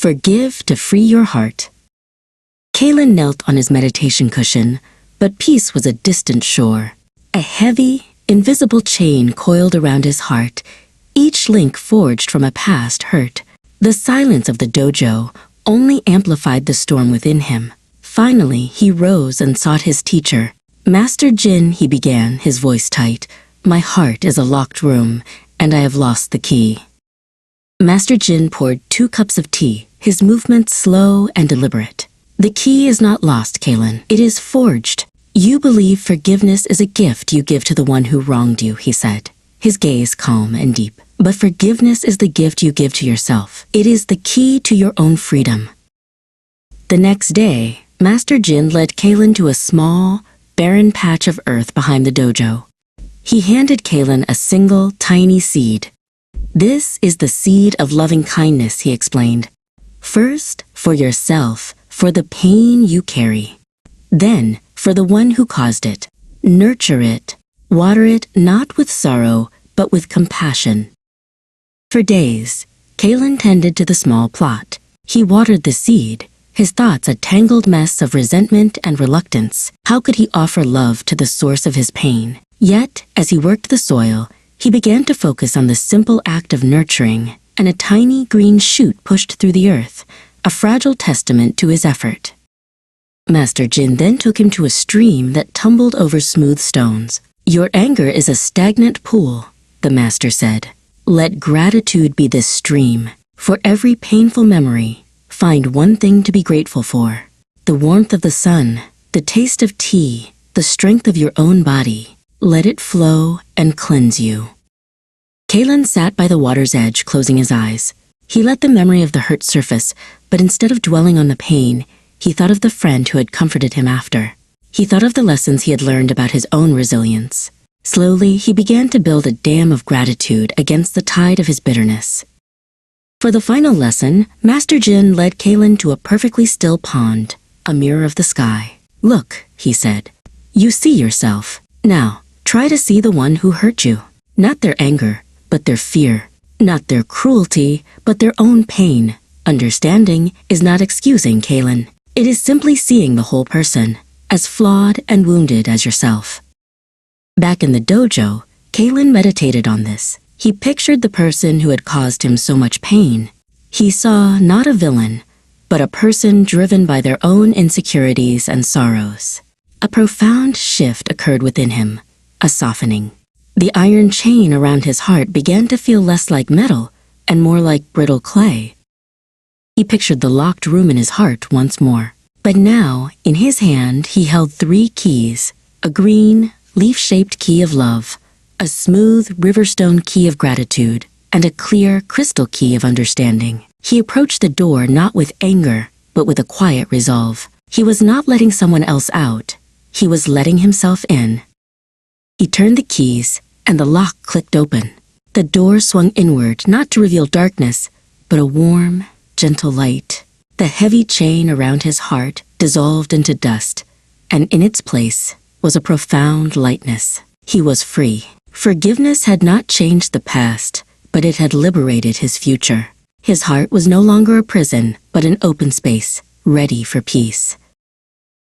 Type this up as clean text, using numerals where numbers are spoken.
Forgive to free your heart. Kalen knelt on his meditation cushion, but peace was a distant shore. A heavy, invisible chain coiled around his heart, each link forged from a past hurt. The silence of the dojo only amplified the storm within him. Finally, he rose and sought his teacher. "Master Jin," he began, his voice tight, "my heart is a locked room, and I have lost the key." Master Jin poured 2 cups of tea, his movements slow and deliberate. "The key is not lost, Kalen. It is forged. You believe forgiveness is a gift you give to the one who wronged you," he said, his gaze calm and deep. "But forgiveness is the gift you give to yourself. It is the key to your own freedom." The next day, Master Jin led Kalen to a small, barren patch of earth behind the dojo. He handed Kalen a single, tiny seed. "This is the seed of loving kindness," he explained. "First, for yourself, for the pain you carry. Then, for the one who caused it. Nurture it. Water it not with sorrow, but with compassion." For days, Kalen tended to the small plot. He watered the seed, his thoughts a tangled mess of resentment and reluctance. How could he offer love to the source of his pain? Yet, as he worked the soil, he began to focus on the simple act of nurturing, and a tiny green shoot pushed through the earth, a fragile testament to his effort. Master Jin then took him to a stream that tumbled over smooth stones. "Your anger is a stagnant pool," the master said. "Let gratitude be this stream. For every painful memory, find one thing to be grateful for. The warmth of the sun, the taste of tea, the strength of your own body. Let it flow and cleanse you." Kalen sat by the water's edge, closing his eyes. He let the memory of the hurt surface, but instead of dwelling on the pain, he thought of the friend who had comforted him after. He thought of the lessons he had learned about his own resilience. Slowly, he began to build a dam of gratitude against the tide of his bitterness. For the final lesson, Master Jin led Kalen to a perfectly still pond, a mirror of the sky. "Look," he said, "you see yourself. Now, try to see the one who hurt you. Not their anger, but their fear. Not their cruelty, but their own pain. Understanding is not excusing, Kalen. It is simply seeing the whole person, as flawed and wounded as yourself." Back in the dojo, Kalen meditated on this. He pictured the person who had caused him so much pain. He saw not a villain, but a person driven by their own insecurities and sorrows. A profound shift occurred within him, a softening. The iron chain around his heart began to feel less like metal and more like brittle clay. He pictured the locked room in his heart once more. But now, in his hand, he held 3 keys: a green, leaf-shaped key of love, a smooth riverstone key of gratitude, and a clear crystal key of understanding. He approached the door not with anger, but with a quiet resolve. He was not letting someone else out. He was letting himself in. He turned the keys, and the lock clicked open. The door swung inward, not to reveal darkness, but a warm, gentle light. The heavy chain around his heart dissolved into dust, and in its place was a profound lightness. He was free. Forgiveness had not changed the past, but it had liberated his future. His heart was no longer a prison, but an open space, ready for peace.